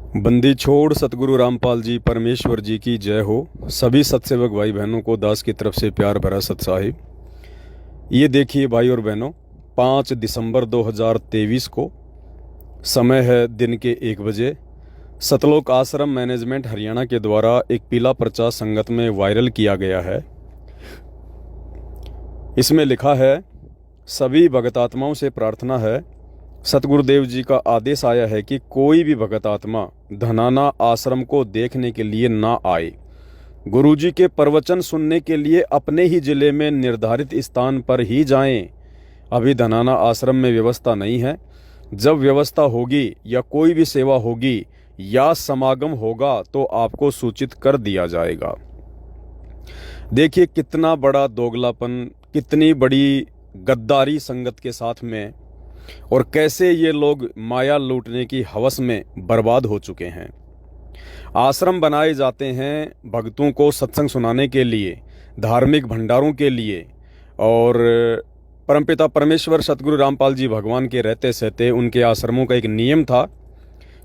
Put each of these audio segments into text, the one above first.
बंदी छोड़ सतगुरु रामपाल जी परमेश्वर जी की जय हो। सभी सत्सेवक भाई बहनों को दास की तरफ से प्यार भरा सत साहिब। ये देखिए भाई और बहनों, 5 दिसंबर 2023 को समय है दिन के 1 बजे। सतलोक आश्रम मैनेजमेंट हरियाणा के द्वारा एक पीला पर्चा संगत में वायरल किया गया है। इसमें लिखा है, सभी भगत आत्माओं से प्रार्थना है, सतगुरुदेव जी का आदेश आया है कि कोई भी भगत आत्मा धनाना आश्रम को देखने के लिए ना आए। गुरुजी के प्रवचन सुनने के लिए अपने ही जिले में निर्धारित स्थान पर ही जाएं। अभी धनाना आश्रम में व्यवस्था नहीं है। जब व्यवस्था होगी या कोई भी सेवा होगी या समागम होगा तो आपको सूचित कर दिया जाएगा। देखिए कितना बड़ा दोगलापन, कितनी बड़ी गद्दारी संगत के साथ में, और कैसे ये लोग माया लूटने की हवस में बर्बाद हो चुके हैं। आश्रम बनाए जाते हैं भक्तों को सत्संग सुनाने के लिए, धार्मिक भंडारों के लिए, और परमपिता परमेश्वर सतगुरु रामपाल जी भगवान के रहते सहते उनके आश्रमों का एक नियम था,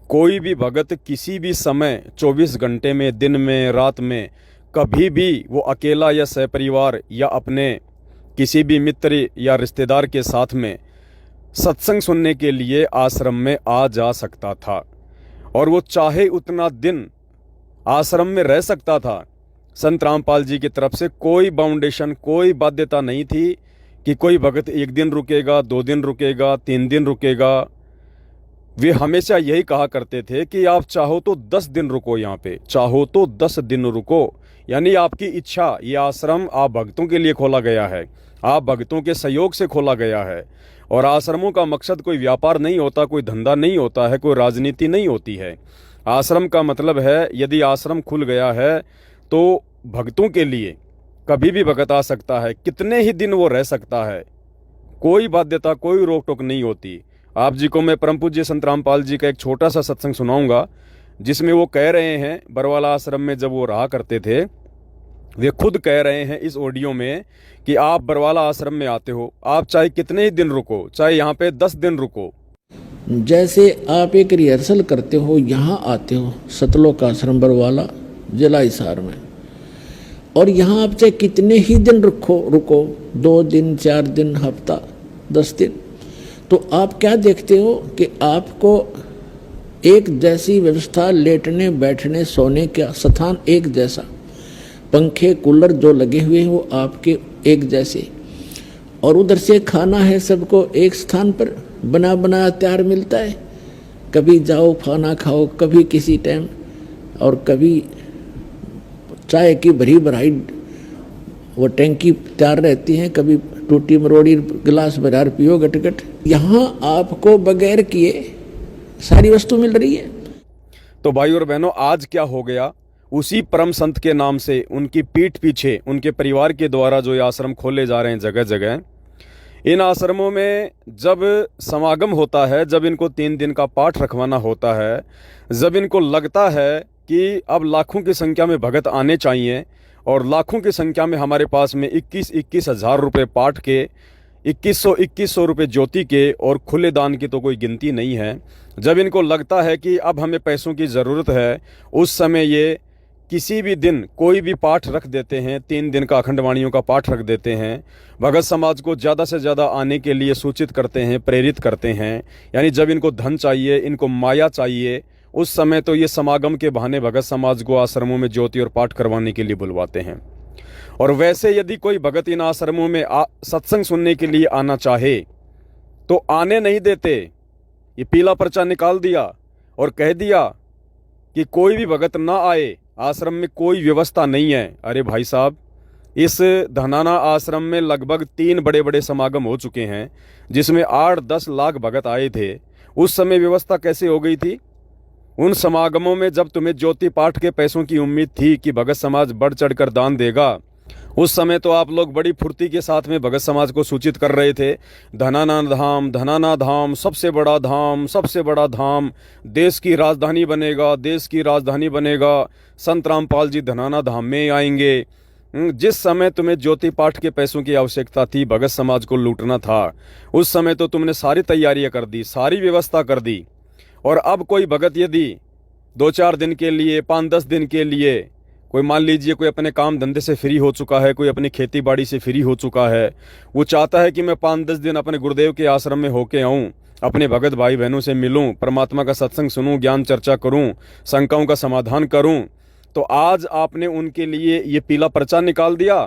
कोई भी भगत किसी भी समय 24 घंटे में, दिन में, रात में, कभी भी वो अकेला या सहपरिवार या अपने किसी भी मित्र या रिश्तेदार के साथ में सत्संग सुनने के लिए आश्रम में आ जा सकता था, और वो चाहे उतना दिन आश्रम में रह सकता था। संत रामपाल जी की तरफ से कोई बाउंडेशन, कोई बाध्यता नहीं थी कि कोई भगत 1 दिन रुकेगा, 2 दिन रुकेगा, 3 दिन रुकेगा। वे हमेशा यही कहा करते थे कि आप चाहो तो 10 दिन रुको, यहाँ पे चाहो तो 10 दिन रुको, यानी आपकी इच्छा। ये आश्रम आप भक्तों के लिए खोला गया है, आप भक्तों के सहयोग से खोला गया है। और आश्रमों का मकसद कोई व्यापार नहीं होता, कोई धंधा नहीं होता है, कोई राजनीति नहीं होती है। आश्रम का मतलब है, यदि आश्रम खुल गया है तो भक्तों के लिए कभी भी भगत आ सकता है, कितने ही दिन वो रह सकता है, कोई बाध्यता, कोई रोक टोक नहीं होती। आप जी को मैं परम पूज्य संत रामपाल जी का एक छोटा सा सत्संग सुनाऊंगा, जिसमें वो कह रहे हैं, बरवाला आश्रम में जब वो रहा करते थे, वे खुद कह रहे हैं इस ऑडियो में कि आप बरवाला आश्रम में आते हो, आप चाहे कितने ही दिन रुको, चाहे यहाँ पे 10 दिन रुको। जैसे आप एक रिहर्सल करते हो, यहाँ आते हो सतलोक आश्रम बरवाला जिला हिसार में, और यहाँ आप चाहे कितने ही दिन रुको 2 दिन, 4 दिन, हफ्ता, 10 दिन, तो आप क्या देखते हो कि आपको एक जैसी व्यवस्था, लेटने बैठने सोने का स्थान एक जैसा, पंखे कूलर जो लगे हुए हैं वो आपके एक जैसे, और उधर से खाना है सबको एक स्थान पर बना बनाया तैयार मिलता है। कभी जाओ खाना खाओ, कभी किसी टाइम, और कभी चाय की भरी भराई वो टैंकी तैयार रहती है, कभी टूटी मरोड़ी गिलास भरार पियो गटगट। यहाँ आपको बगैर किए सारी वस्तु मिल रही है। तो भाई और बहनों, आज क्या हो गया, उसी परम संत के नाम से उनकी पीठ पीछे उनके परिवार के द्वारा जो ये आश्रम खोले जा रहे हैं जगह जगह, इन आश्रमों में जब समागम होता है, जब इनको 3 दिन का पाठ रखवाना होता है, जब इनको लगता है कि अब लाखों की संख्या में भगत आने चाहिए, और लाखों की संख्या में हमारे पास में 21 हज़ार रुपये पाठ के, 2100 रुपये ज्योति के, और खुले दान की तो कोई गिनती नहीं है, जब इनको लगता है कि अब हमें पैसों की ज़रूरत है, उस समय ये किसी भी दिन कोई भी पाठ रख देते हैं। 3 दिन का अखंड वाणियों का पाठ रख देते हैं। भगत समाज को ज़्यादा से ज़्यादा आने के लिए सूचित करते हैं, प्रेरित करते हैं। यानी जब इनको धन चाहिए, इनको माया चाहिए, उस समय तो ये समागम के बहाने भगत समाज को आश्रमों में ज्योति और पाठ करवाने के लिए बुलवाते हैं। और वैसे यदि कोई भगत इन आश्रमों में सत्संग सुनने के लिए आना चाहे तो आने नहीं देते। ये पीला पर्चा निकाल दिया और कह दिया कि कोई भी भगत ना आए, आश्रम में कोई व्यवस्था नहीं है। अरे भाई साहब, इस धनाना आश्रम में लगभग 3 बड़े बड़े समागम हो चुके हैं, जिसमें 8-10 लाख भगत आए थे। उस समय व्यवस्था कैसे हो गई थी? उन समागमों में जब तुम्हें ज्योति पाठ के पैसों की उम्मीद थी कि भगत समाज बढ़ चढ़ कर दान देगा, उस समय तो आप लोग बड़ी फुर्ती के साथ में भगत समाज को सूचित कर रहे थे, धनाना धाम, धनाना धाम सबसे बड़ा धाम, सबसे बड़ा धाम, देश की राजधानी बनेगा, देश की राजधानी बनेगा, संत रामपाल जी धनाना धाम में आएंगे। जिस समय तुम्हें ज्योति पाठ के पैसों की आवश्यकता थी, भगत समाज को लूटना था, उस समय तो तुमने सारी तैयारियां कर दी, सारी व्यवस्था कर दी। और अब कोई भगत यदि 2-4 दिन के लिए, 5-10 दिन के लिए, कोई मान लीजिए कोई अपने काम धंधे से फ्री हो चुका है, कोई अपनी खेती बाड़ी से फ्री हो चुका है, वो चाहता है कि मैं 5-10 दिन अपने गुरुदेव के आश्रम में होके आऊँ, अपने भगत भाई बहनों से मिलूं, परमात्मा का सत्संग सुनूं, ज्ञान चर्चा करूं, शंकाओं का समाधान करूं। तो आज आपने उनके लिए ये पीला पर्चा निकाल दिया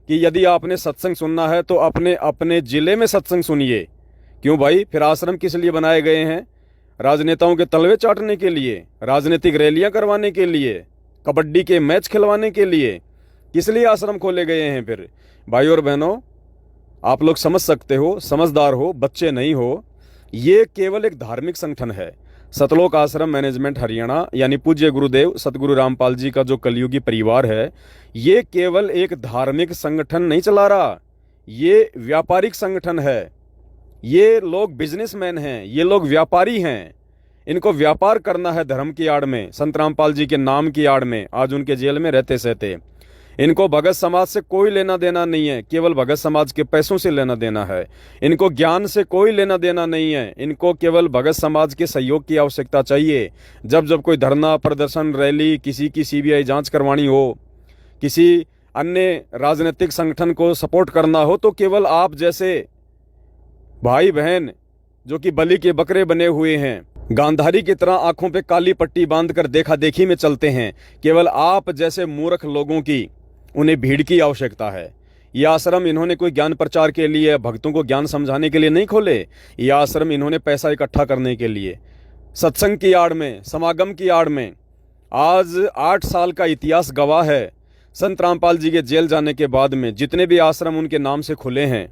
कि यदि आपने सत्संग सुनना है तो अपने अपने जिले में सत्संग सुनिए। क्यों भाई, फिर आश्रम किस लिए बनाए गए हैं? राजनेताओं के तलवे चाटने के लिए, राजनीतिक रैलियां करवाने के लिए, कबड्डी के मैच खिलवाने के लिए? किस लिए आश्रम खोले गए हैं फिर? भाई और बहनों, आप लोग समझ सकते हो, समझदार हो, बच्चे नहीं हो। ये केवल एक धार्मिक संगठन है। सतलोक आश्रम मैनेजमेंट हरियाणा यानी पूज्य गुरुदेव सतगुरु रामपाल जी का जो कलयुगी परिवार है, ये केवल एक धार्मिक संगठन नहीं चला रहा, ये व्यापारिक संगठन है। ये लोग बिजनेसमैन हैं, ये लोग व्यापारी हैं। इनको व्यापार करना है धर्म की आड़ में, संत रामपाल जी के नाम की आड़ में, आज उनके जेल में रहते सहते। इनको भगत समाज से कोई लेना देना नहीं है, केवल भगत समाज के पैसों से लेना देना है। इनको ज्ञान से कोई लेना देना नहीं है, इनको केवल भगत समाज के सहयोग की आवश्यकता चाहिए। जब जब कोई धरना, प्रदर्शन, रैली, किसी की सीबीआई जांच करवानी हो, किसी अन्य राजनीतिक संगठन को सपोर्ट करना हो, तो केवल आप जैसे भाई बहन जो कि बलि के बकरे बने हुए हैं, गांधारी की तरह आंखों पे काली पट्टी बांधकर देखा देखी में चलते हैं, केवल आप जैसे मूर्ख लोगों की उन्हें भीड़ की आवश्यकता है। ये आश्रम इन्होंने कोई ज्ञान प्रचार के लिए, भक्तों को ज्ञान समझाने के लिए नहीं खोले। ये आश्रम इन्होंने पैसा इकट्ठा करने के लिए, सत्संग की आड़ में, समागम की आड़ में। आज 8 साल का इतिहास गवाह है, संत रामपाल जी के जेल जाने के बाद में जितने भी आश्रम उनके नाम से खुले हैं,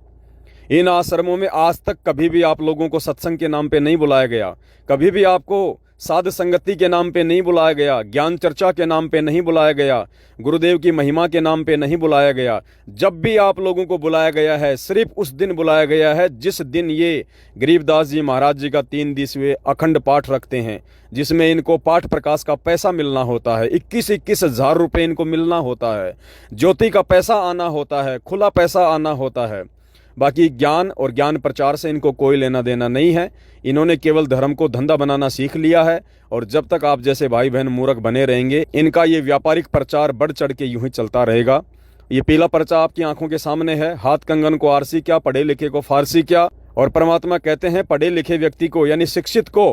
इन आश्रमों में आज तक कभी भी आप लोगों को सत्संग के नाम पे नहीं बुलाया गया, कभी भी आपको साध संगति के नाम पे नहीं बुलाया गया, ज्ञान चर्चा के नाम पे नहीं बुलाया गया, गुरुदेव की महिमा के नाम पे नहीं बुलाया गया। जब भी आप लोगों को बुलाया गया है, सिर्फ उस दिन बुलाया गया है जिस दिन ये गरीबदास जी महाराज जी का 3 दिवसीय अखंड पाठ रखते हैं, जिसमें इनको पाठ प्रकाश का पैसा मिलना होता है, 21-21 हज़ार रुपये इनको मिलना होता है, ज्योति का पैसा आना होता है, खुला पैसा आना होता है। बाकी ज्ञान और ज्ञान प्रचार से इनको कोई लेना देना नहीं है। इन्होंने केवल धर्म को धंधा बनाना सीख लिया है, और जब तक आप जैसे भाई बहन मूर्ख बने रहेंगे, इनका ये व्यापारिक प्रचार बढ़ चढ़ के यूं ही चलता रहेगा। ये पीला पर्चा आपकी आंखों के सामने है। हाथ कंगन को आरसी क्या, पढ़े लिखे को फारसी क्या। और परमात्मा कहते हैं पढ़े लिखे व्यक्ति को यानी शिक्षित को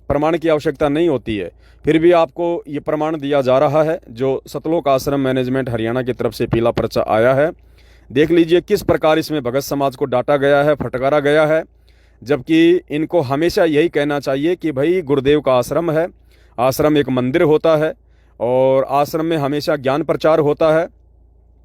प्रमाण की आवश्यकता नहीं होती है। फिर भी आपको ये प्रमाण दिया जा रहा है जो सतलोक आश्रम मैनेजमेंट हरियाणा की तरफ से पीला पर्चा आया है। देख लीजिए किस प्रकार इसमें भगत समाज को डांटा गया है, फटकारा गया है, जबकि इनको हमेशा यही कहना चाहिए कि भाई गुरुदेव का आश्रम है, आश्रम एक मंदिर होता है, और आश्रम में हमेशा ज्ञान प्रचार होता है।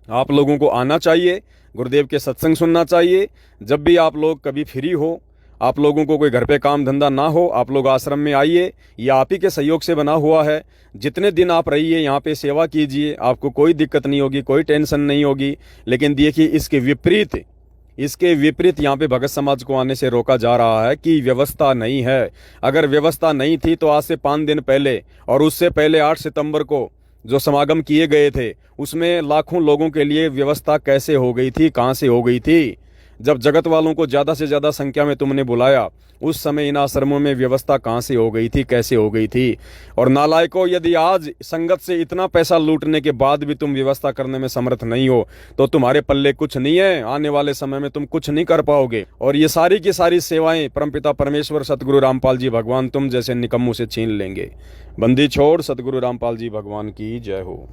आप लोगों को आना चाहिए, गुरुदेव के सत्संग सुनना चाहिए। जब भी आप लोग कभी फ्री हो, आप लोगों को कोई घर पे काम धंधा ना हो, आप लोग आश्रम में आइए। ये आप ही के सहयोग से बना हुआ है। जितने दिन आप रहिए यहाँ पे सेवा कीजिए, आपको कोई दिक्कत नहीं होगी, कोई टेंशन नहीं होगी। लेकिन देखिए इसके विपरीत यहाँ पे भगत समाज को आने से रोका जा रहा है कि व्यवस्था नहीं है। अगर व्यवस्था नहीं थी तो आज से 5 दिन पहले और उससे पहले 8 सितंबर को जो समागम किए गए थे, उसमें लाखों लोगों के लिए व्यवस्था कैसे हो गई थी, कहाँ से हो गई थी? जब जगत वालों को ज़्यादा से ज़्यादा संख्या में तुमने बुलाया, उस समय इन आश्रमों में व्यवस्था कहाँ से हो गई थी, कैसे हो गई थी? और नालायकों, यदि आज संगत से इतना पैसा लूटने के बाद भी तुम व्यवस्था करने में समर्थ नहीं हो, तो तुम्हारे पल्ले कुछ नहीं है। आने वाले समय में तुम कुछ नहीं कर पाओगे, और ये सारी की सारी सेवाएं परमपिता परमेश्वर सतगुरु रामपाल जी भगवान तुम जैसे निकम्मों से छीन लेंगे। बंदी छोड़ सतगुरु रामपाल जी भगवान की जय हो।